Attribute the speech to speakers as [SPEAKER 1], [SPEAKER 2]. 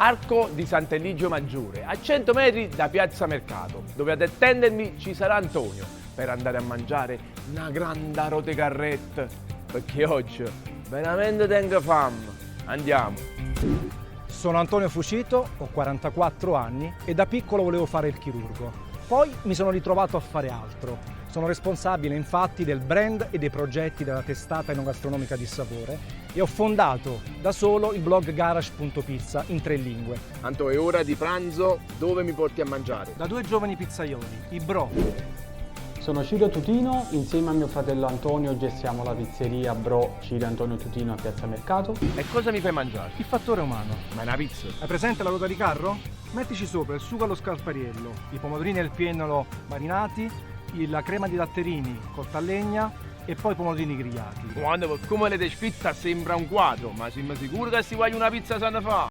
[SPEAKER 1] Arco di Sant'Eligio Maggiore, a 100 metri da Piazza Mercato, dove ad attendermi ci sarà Antonio per andare a mangiare una grande rote carrette, perché oggi veramente tengo fame. Andiamo!
[SPEAKER 2] Sono Antonio Fucito, ho 44 anni e da piccolo volevo fare il chirurgo. Poi mi sono ritrovato a fare altro. Sono responsabile infatti del brand e dei progetti della testata enogastronomica di Sapore e ho fondato da solo il blog garage.pizza in 3 lingue.
[SPEAKER 1] Anto, è ora di pranzo, dove mi porti a mangiare?
[SPEAKER 2] Da 2 giovani pizzaioli, i Bro.
[SPEAKER 3] Sono Ciro Tutino, insieme a mio fratello Antonio gestiamo la pizzeria Bro Ciro Antonio Tutino a Piazza Mercato.
[SPEAKER 1] E cosa mi fai mangiare?
[SPEAKER 2] Il fattore umano.
[SPEAKER 1] Ma è una pizza?
[SPEAKER 2] Hai presente la ruota di carro? Mettici sopra il sugo allo scarpariello, i pomodorini e il piennolo marinati, la crema di datterini cotta a legna e poi i pomodorini grigliati.
[SPEAKER 1] Quando come le descritta sembra un quadro, ma siamo sicuri che si voglia una pizza sana fa?